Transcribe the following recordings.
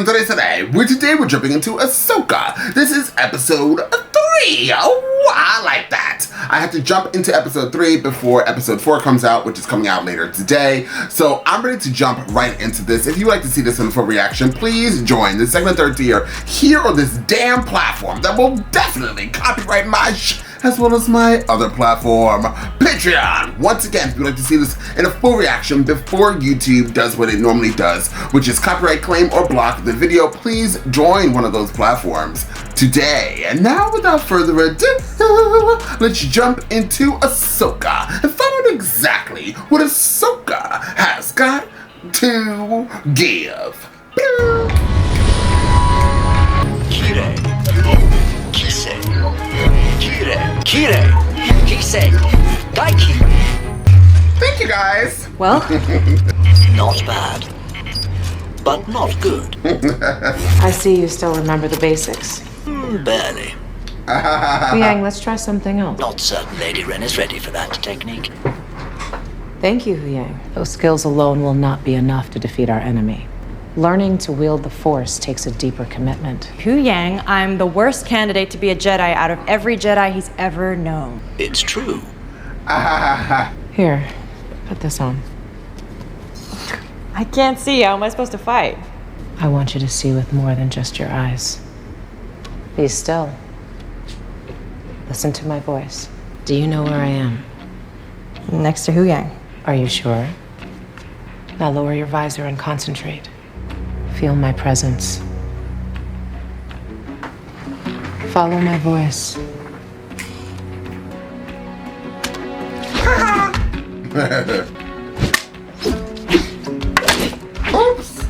today. Today we're jumping into Ahsoka. This is episode 3. Oh, I like that. I have to jump into episode 3 before episode 4 comes out, which is coming out later today. So I'm ready to jump right into this. If you'd like to see this in full reaction, please join the second and third tier here on this damn platform that will definitely copyright my as well as my other platform, Patreon. Once again, if you'd like to see this in a full reaction before YouTube does what it normally does, which is copyright claim or block the video, please join one of those platforms today. And now, without further ado, let's jump into Ahsoka and find out exactly what Ahsoka has got to give. Thank you, guys. Well, not bad, but not good. I see you still remember the basics. Barely. Yang, let's try something else. Not certain Lady Wren is ready for that technique. Thank you, Yang. Those skills alone will not be enough to defeat our enemy. Learning to wield the Force takes a deeper commitment. Yang, I'm the worst candidate to be a Jedi out of every Jedi he's ever known. It's true. Here, put this on. I can't see. How am I supposed to fight? I want you to see with more than just your eyes. Be still. Listen to my voice. Do you know where I am? Next to who, Yang? Are you sure? Now lower your visor and concentrate. Feel my presence. Follow my voice. Oops.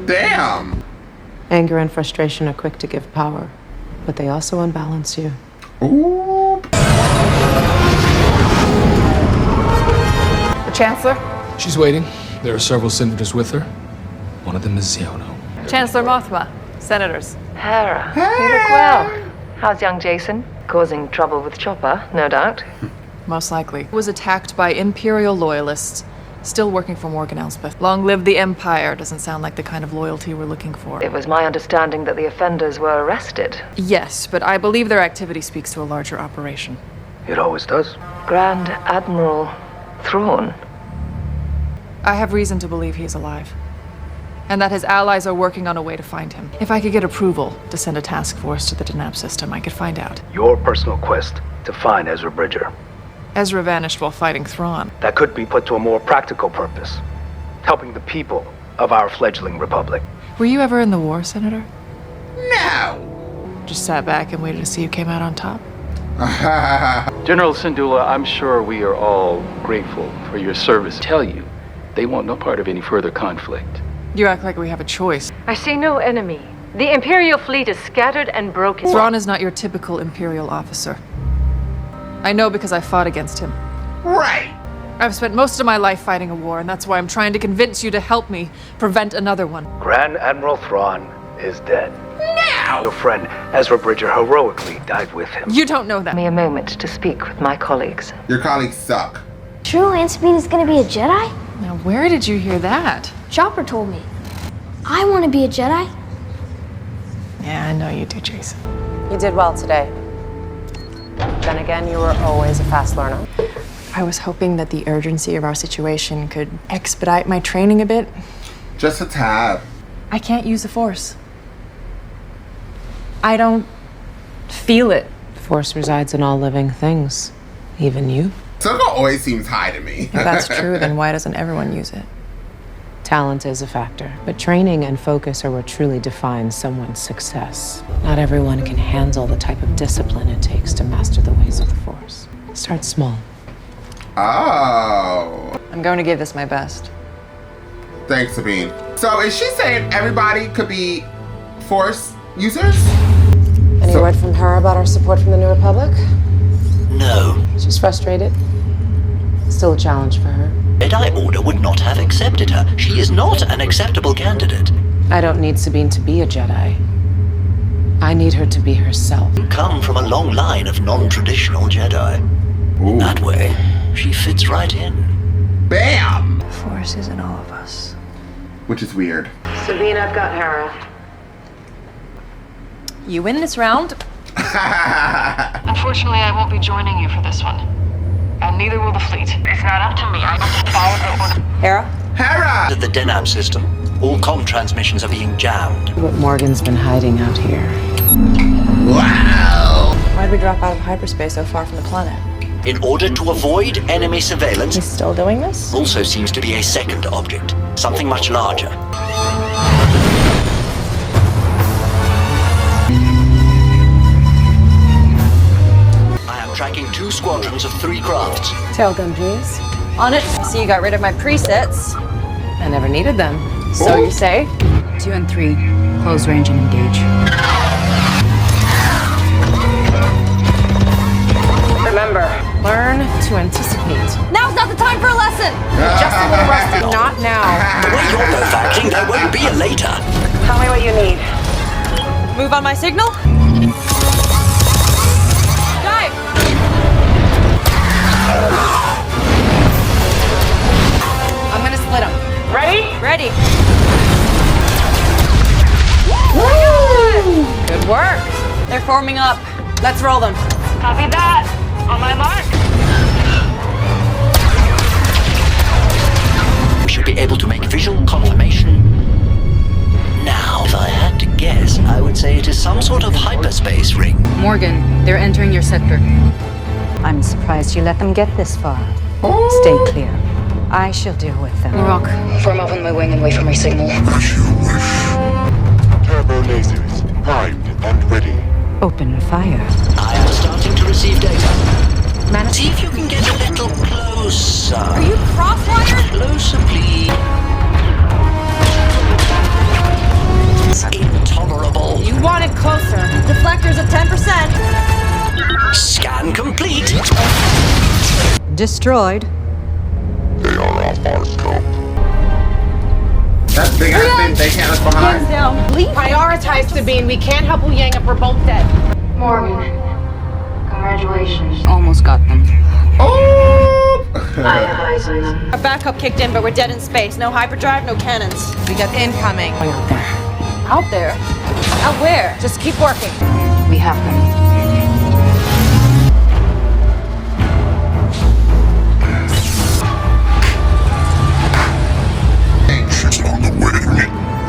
Damn. Anger and frustration are quick to give power, but they also unbalance you. Ooh. The Chancellor? She's waiting. There are several senators with her. One of them is Ziono. Chancellor Mothma. Senators. Hera, you look well. How's young Jason? Causing trouble with Chopper, no doubt. Most likely. Was attacked by Imperial loyalists. Still working for Morgan Elsbeth. Long live the Empire doesn't sound like the kind of loyalty we're looking for. It was my understanding that the offenders were arrested. Yes, but I believe their activity speaks to a larger operation. It always does. Grand Admiral Thrawn. I have reason to believe he is alive. And that his allies are working on a way to find him. If I could get approval to send a task force to the Denab system, I could find out. Your personal quest to find Ezra Bridger. Ezra vanished while fighting Thrawn. That could be put to a more practical purpose. Helping the people of our fledgling republic. Were you ever in the war, Senator? No. Just sat back and waited to see who came out on top? General Syndulla, I'm sure we are all grateful for your service. Tell you, they want no part of any further conflict. You act like we have a choice. I see no enemy. The Imperial fleet is scattered and broken. Thrawn is not your typical Imperial officer. I know because I fought against him. Right. I've spent most of my life fighting a war, and that's why I'm trying to convince you to help me prevent another one. Grand Admiral Thrawn is dead. Now. Your friend Ezra Bridger heroically died with him. You don't know that. Give me a moment to speak with my colleagues. Your colleagues suck. True, Aunt Sabine is gonna be a Jedi? Now, where did you hear that? Chopper told me. I want to be a Jedi. Yeah, I know you do, Jason. You did well today. Then again, you were always a fast learner. I was hoping that the urgency of our situation could expedite my training a bit. Just a tad. I can't use the Force. I don't feel it. The Force resides in all living things, even you. Ahsoka always seems high to me. If that's true, then why doesn't everyone use it? Talent is a factor, but training and focus are what truly defines someone's success. Not everyone can handle the type of discipline it takes to master the ways of the Force. Start small. Oh. I'm going to give this my best. Thanks, Sabine. So is she saying everybody could be Force users? Any word from her about our support from the New Republic? No. She's frustrated. Still a challenge for her. Jedi Order would not have accepted her. She is not an acceptable candidate. I don't need Sabine to be a Jedi. I need her to be herself. You come from a long line of non-traditional Jedi. Ooh. That way, she fits right in. Bam! The Force is in all of us. Which is weird. Sabine, I've got Hera. You win this round. Unfortunately, I won't be joining you for this one. And neither will the fleet. It's not up to me. I have to follow the order. Hera? Hera! The Denab system. All comm transmissions are being jammed. What Morgan's been hiding out here. Wow! Why'd we drop out of hyperspace so far from the planet? In order to avoid enemy surveillance, He's still doing this? also seems to be a second object. Something much larger. I am tracking 2 squadrons of 3 crafts. Tailgun, please. On it. See, you got rid of my presets. I never needed them. So you say? 2 and 3. Close range and engage. Remember, Learn to anticipate. now's not the time for a lesson! Just a little rusty. Not now. The way you're both acting, there won't be a later. Tell me what you need. Move on my signal? Dive! I'm gonna split them. Ready? Ready. Woo! Good work. They're forming up. Let's roll them. Copy that. On my mark. We should be able to make visual confirmation. Now, if I had to guess, I would say it is some sort of hyperspace ring. Morgan, they're entering your sector. I'm surprised you let them get this far. Stay clear. I shall deal with them. Rock, form up on my wing and wait for my signal. As you wish. Turbo lasers primed and ready. Open fire. I am starting to receive data. See if you can get a little closer. Are you cross-wired? Closer, please. It's intolerable. You want it closer. Deflectors at 10%. Scan complete. Destroyed. They are off our scope. That big ass thing they can't look behind. Hands down. Leave. Prioritize Sabine. We can't help Wu Yang if we're both dead. Morgan, congratulations. Almost got them. Oh! I have eyes on them. Our backup kicked in, but we're dead in space. No hyperdrive, no cannons. We got incoming. Out there. Out there? Out where? Just keep working. We have them. She's on the way.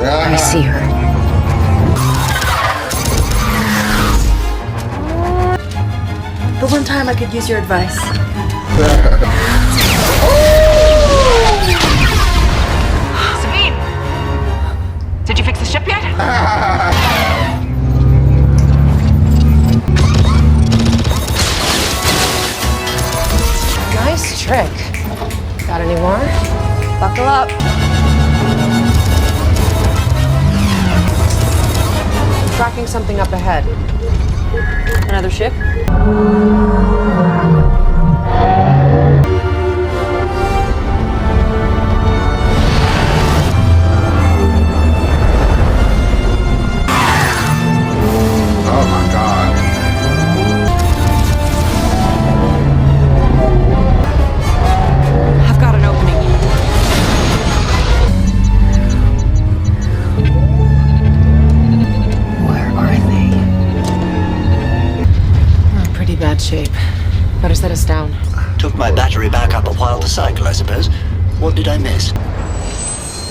I see her. The one time I could use your advice. Sabine! Did you fix the ship yet? Nice trick. Got any more? Buckle up. Tracking something up ahead. Another ship? Oh my god. I've got an opening. Where are they? We're in pretty bad shape. Better set us down. Took my battery back up a while to cycle, I suppose. What did I miss?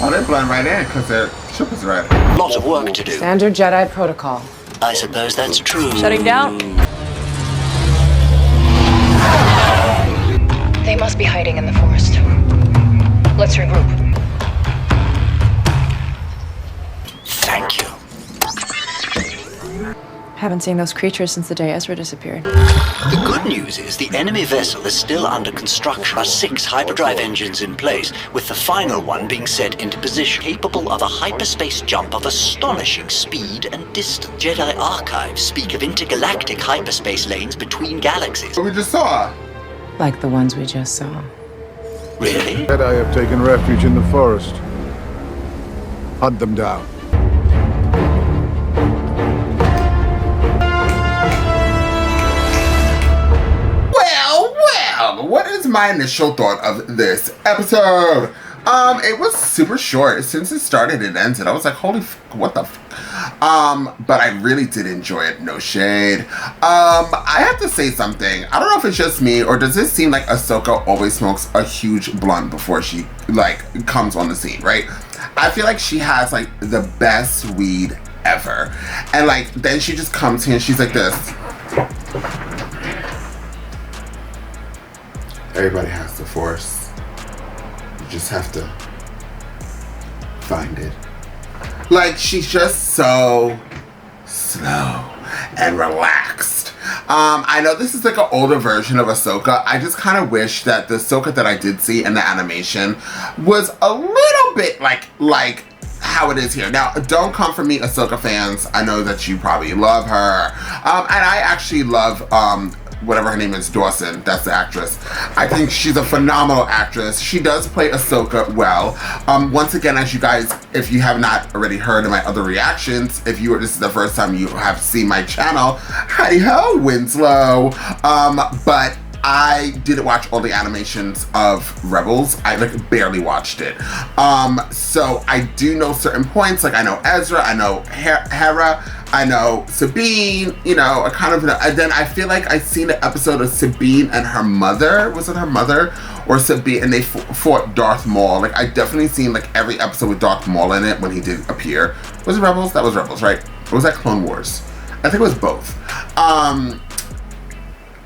Oh, they're blending right in because their ship is ready. Lot of work to do. Standard Jedi protocol. I suppose that's true. Shutting down. They must be hiding in the forest. Let's regroup. Thank you. Haven't seen those creatures since the day Ezra disappeared. The good news is the enemy vessel is still under construction. There are 6 hyperdrive engines in place, with the final one being set into position, capable of a hyperspace jump of astonishing speed and distance. Jedi archives speak of intergalactic hyperspace lanes between galaxies. What we just saw. Like the ones we just saw. Really? Jedi have taken refuge in the forest. Hunt them down. Well, what is my initial thought of this episode? It was super short. Since it started, it ended. I was like, holy what the but I really did enjoy it, no shade. I have to say something. I don't know if it's just me, or does it seem like Ahsoka always smokes a huge blunt before she, like, comes on the scene, right? I feel like she has, like, the best weed ever. And, like, then she just comes here and she's like this. Everybody has the Force. You just have to find it. Like, she's just so slow and relaxed. I know this is like an older version of Ahsoka. I just kind of wish that the Ahsoka that I did see in the animation was a little bit like how it is here. Now, don't come for me, Ahsoka fans. I know that you probably love her. And I actually love whatever her name is, Dawson, that's the actress. I think she's a phenomenal actress. She does play Ahsoka well. Once again, as you guys, if you have not already heard of my other reactions, this is the first time you have seen my channel, howdy ho, Winslow. But I didn't watch all the animations of Rebels. I like barely watched it. So I do know certain points, like I know Ezra, I know Hera, I know Sabine, you know, I kind of know. And then I feel like I seen an episode of Sabine and her mother. Was it her mother or Sabine? And they fought Darth Maul. Like, I definitely seen like every episode with Darth Maul in it when he did appear. Was it Rebels? That was Rebels, right? Or was that Clone Wars? I think it was both.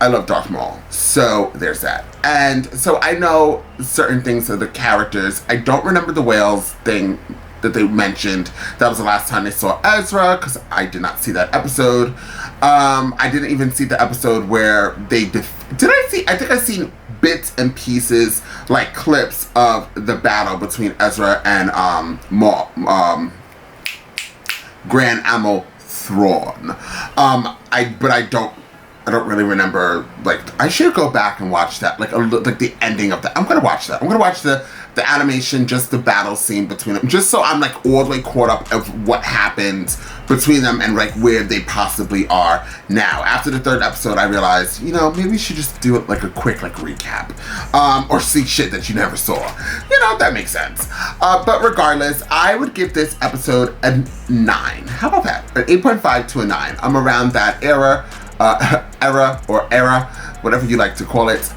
I love Darth Maul, so there's that. And so I know certain things of the characters. I don't remember the whales thing that they mentioned. That was the last time they saw Ezra, because I did not see that episode. I didn't even see the episode where they I think I seen bits and pieces, like clips of the battle between Ezra and Maul, Grand Admiral Thrawn. But I don't really remember, like, I should go back and watch that, like the ending of that. I'm gonna watch that. I'm gonna watch the animation, just the battle scene between them, just so I'm like all the way caught up of what happened between them and like where they possibly are now. After the third episode, I realized, you know, maybe we should just do it like a quick like recap, or see shit that you never saw. You know, that makes sense. But regardless, I would give this episode a 9. How about that? An 8.5 to a 9. I'm around that era, whatever you like to call it.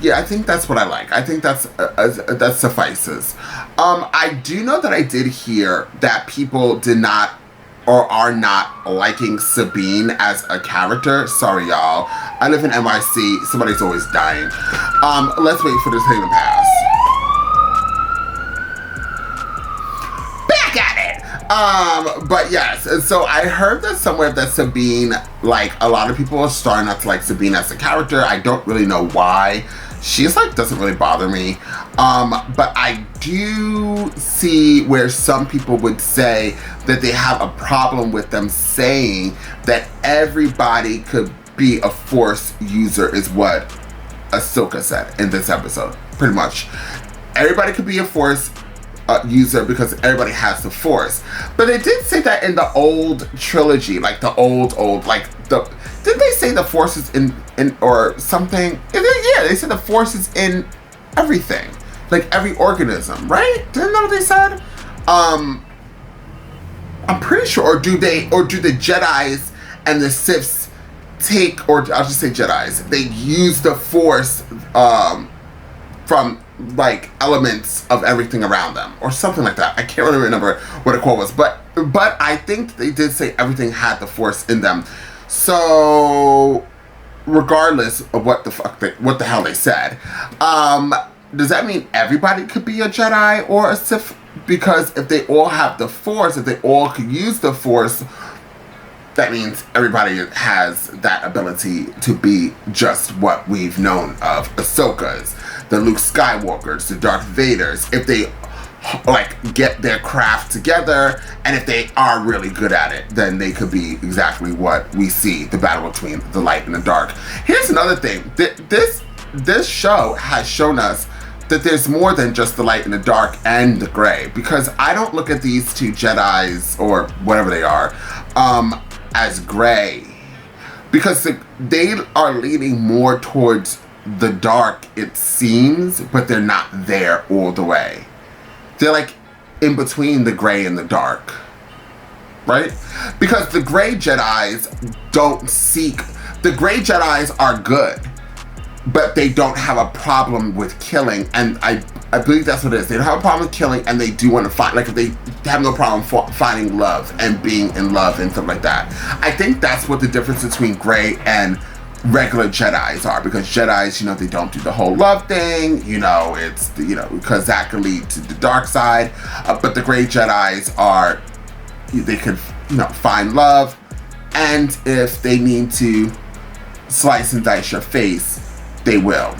Yeah, I think that's what I like. I think that suffices. I do know that I did hear that people did not or are not liking Sabine as a character. Sorry, y'all. I live in NYC. Somebody's always dying. Let's wait for this thing to pass. Back at it! But yes, and so I heard that somewhere that Sabine, like, a lot of people are starting not to like Sabine as a character. I don't really know why. She's like, doesn't really bother me. But I do see where some people would say that they have a problem with them saying that everybody could be a Force user, is what Ahsoka said in this episode. Pretty much. Everybody could be a Force user because everybody has the Force. But they did say that in the old trilogy, like the old, like didn't they say the Force is in or something? Yeah, they said the Force is in everything, like every organism, right? Didn't know what they said? I'm pretty sure. Or do the Jedis and the Siths take, or I'll just say Jedis, they use the Force from like elements of everything around them or something like that. I can't really remember what the quote was, but I think they did say everything had the Force in them. So regardless of what the hell they said, does that mean everybody could be a Jedi or a Sith? Because if they all have the Force, if they all could use the Force, that means everybody has that ability to be just what we've known of Ahsoka's, the Luke Skywalkers, the Darth Vaders. If they like get their craft together and if they are really good at it, then they could be exactly what we see, the battle between the light and the dark. Here's another thing. This this show has shown us that there's more than just the light and the dark and the gray, because I don't look at these two Jedis, or whatever they are, as gray, because they are leaning more towards the dark, it seems, but they're not there all the way. They're like in between the gray and the dark, right? Because the gray Jedis don't seek, the gray Jedis are good, but they don't have a problem with killing, and I believe that's what it is. They don't have a problem with killing, and they do want to find, like, they have no problem finding love and being in love and stuff like that. I think that's what the difference between gray and regular Jedis are, because Jedis, you know, they don't do the whole love thing, you know, it's, you know, because that can lead to the dark side, but the gray Jedis are, they could, you know, find love, and if they need to slice and dice your face, they will.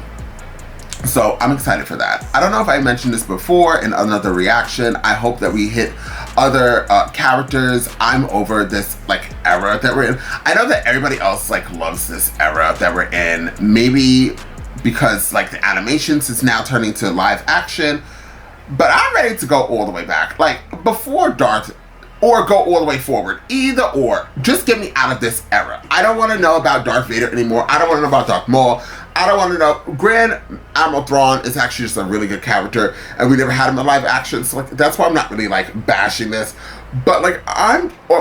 So I'm excited for that. I don't know if I mentioned this before in another reaction. I hope that we hit other characters. I'm over this like era that we're in. I know that everybody else like loves this era that we're in. Maybe because like the animations is now turning to live action. But I'm ready to go all the way back. Like before Darth, or go all the way forward. Either or. Just get me out of this era. I don't want to know about Darth Vader anymore. I don't want to know about Darth Maul. I don't want to know. Grand Admiral Thrawn is actually just a really good character, and we never had him in live action, so like that's why I'm not really like bashing this. But like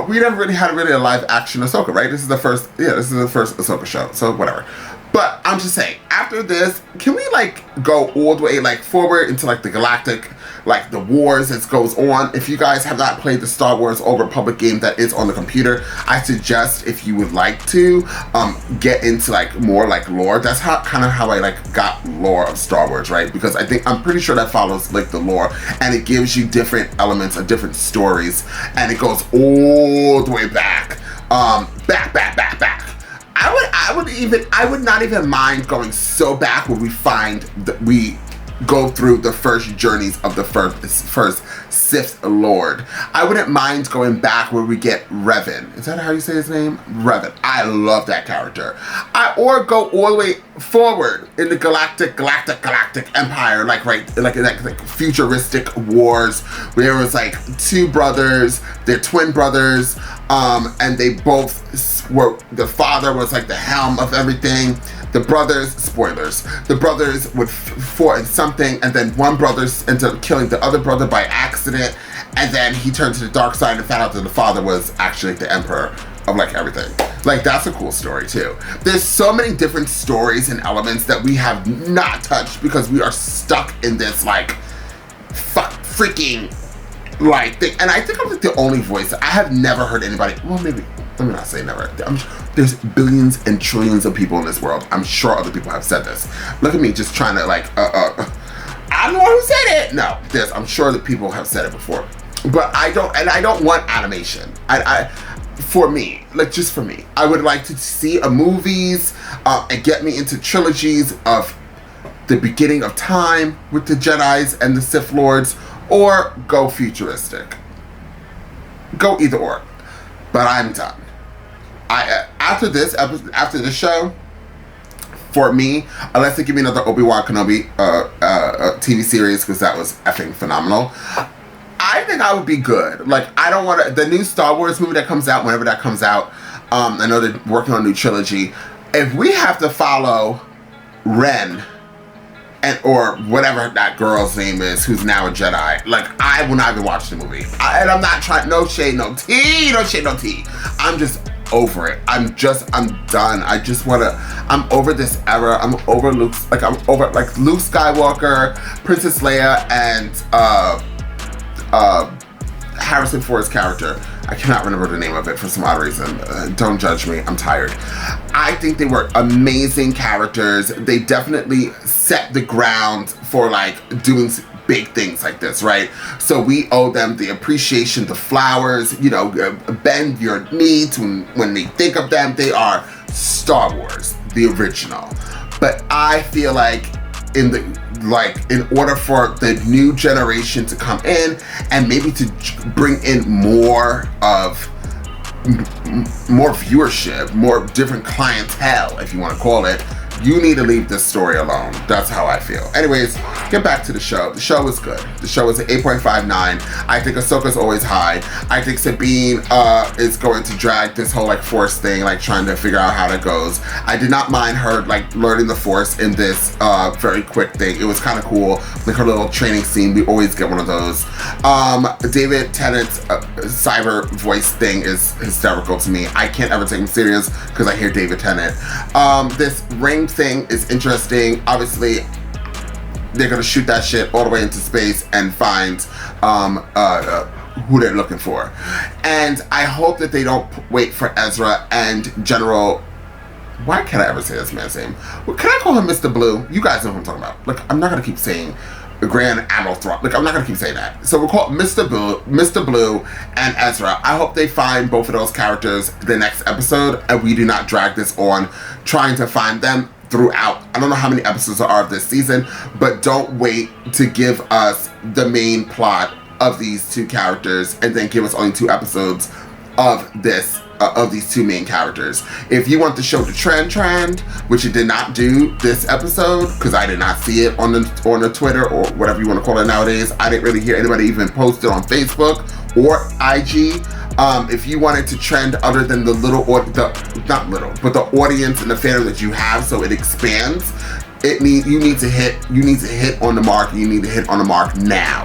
we never really had a live action Ahsoka, right? This is the first Ahsoka show, so whatever. But I'm just saying, after this, can we like go all the way like forward into like the galactic, like the wars that goes on? If you guys have not played the Star Wars Old Republic game that is on the computer, I suggest if you would like to get into like more like lore. That's kind of how I like got lore of Star Wars, right? Because I'm pretty sure that follows like the lore, and it gives you different elements of different stories, and it goes all the way back, back. I would not even mind going so back where we go through the first journeys of the first Sith Lord. I wouldn't mind going back where we get Revan. Is that how you say his name? Revan. I love that character. Or go all the way forward in the galactic empire, like futuristic wars, where it was like two brothers, they're twin brothers, and they both were, the father was like the helm of everything. The brothers, spoilers, the brothers would fought in something, and then one brother ended up killing the other brother by accident, and then he turned to the dark side and found out that the father was actually the emperor of like everything. Like, that's a cool story too. There's so many different stories and elements that we have not touched because we are stuck in this like freaking like thing. And I think I'm like the only voice. I have never heard anybody, well, maybe, let me not say never. There's billions and trillions of people in this world. I'm sure other people have said this. Look at me just trying to like, I'm the one who said it. No, I'm sure that people have said it before. But I don't want animation. For me, just for me, I would like to see movies and get me into trilogies of the beginning of time with the Jedis and the Sith Lords, or go futuristic. Go either or. But I'm done. After this show, for me, unless they give me another Obi-Wan Kenobi TV series, because that was effing phenomenal, I think I would be good. Like, I don't want to, the new Star Wars movie that comes out, whenever that comes out, I know they're working on a new trilogy. If we have to follow Wren, or whatever that girl's name is, who's now a Jedi, like, I will not even watch the movie. And I'm not trying, no shade, no tea. I'm just over it. I'm done. I'm over this era. I'm over Luke Skywalker, Princess Leia, and Harrison Ford's character. I cannot remember the name of it for some odd reason. Don't judge me. I'm tired. I think they were amazing characters. They definitely set the ground for like doing big things like this, right? So we owe them the appreciation, the flowers, bend your knees when they think of them. They are Star Wars, the original. But I feel like in order for the new generation to come in and maybe to bring in more viewership, more different clientele, if you want to call it, You need to leave this story alone. That's how I feel. Anyways, get back to the show. The show is good. The show is an 8.59. I think Ahsoka's always high. I think Sabine is going to drag this whole like Force thing, like trying to figure out how that goes. I did not mind her like learning the Force in this very quick thing. It was kind of cool. Like her little training scene. We always get one of those. David Tennant's cyber voice thing is hysterical to me. I can't ever take him serious because I hear David Tennant. This ring thing is interesting. Obviously, they're gonna shoot that shit all the way into space and find who they're looking for. And I hope that they don't wait for Ezra and General. Why can't I ever say this man's name? Well, can I call him Mr. Blue? You guys know what I'm talking about. Like, I'm not gonna keep saying Grand Admiral Thrawn. Like, I'm not gonna keep saying that. So we'll call it Mr. Blue and Ezra. I hope they find both of those characters the next episode and we do not drag this on trying to find them throughout. I don't know how many episodes there are of this season, but don't wait to give us the main plot of these two characters and then give us only 2 episodes of this of these 2 main characters. If you want the show to trend, which it did not do this episode, because I did not see it on the Twitter or whatever you want to call it nowadays. I didn't really hear anybody even post it on Facebook or IG. If you want it to trend other than the the audience and the fandom that you have, so it expands. You need to hit on the mark. You need to hit on the mark now.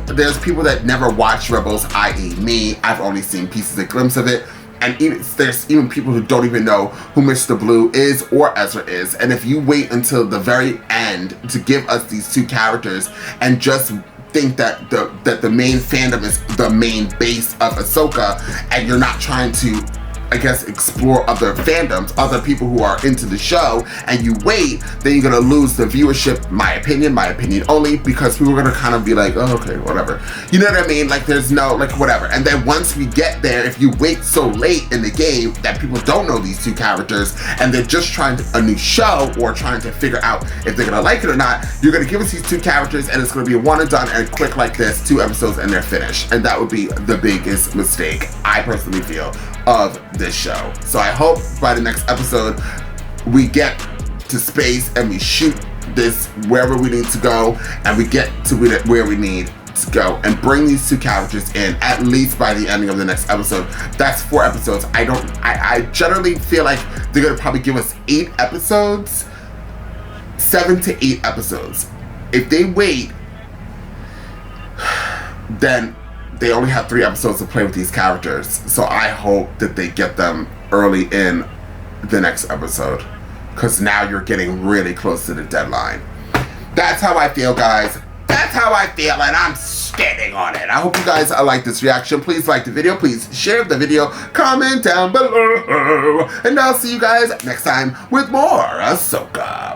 There's people that never watched Rebels, i.e. me. I've only seen pieces and glimpses of it. And there's even people who don't even know who Mr. Blue is or Ezra is. And if you wait until the very end to give us these 2 characters and just think that the main fandom is the main base of Ahsoka and you're not trying to, I guess, explore other fandoms, other people who are into the show, and you wait, then you're gonna lose the viewership, my opinion only, because people are gonna kind of be like, oh, okay, whatever. You know what I mean? Like, there's no, like, whatever. And then once we get there, if you wait so late in the game that people don't know these 2 characters, and they're just trying a new show, or trying to figure out if they're gonna like it or not, you're gonna give us these 2 characters, and it's gonna be a one and done, and quick like this, 2 episodes, and they're finished. And that would be the biggest mistake, I personally feel, of this show. So I hope by the next episode we get to space and we shoot this wherever we need to go and we get to where we need to go and bring these 2 characters in at least by the ending of the next episode. That's 4 episodes. I generally feel like they're gonna probably give us 8 episodes, 7 to 8 episodes. If they wait, then they only have 3 episodes to play with these characters. So I hope that they get them early in the next episode, because now you're getting really close to the deadline. That's how I feel, guys. That's how I feel, and I'm standing on it. I hope you guys like this reaction. Please like the video. Please share the video. Comment down below. And I'll see you guys next time with more Ahsoka.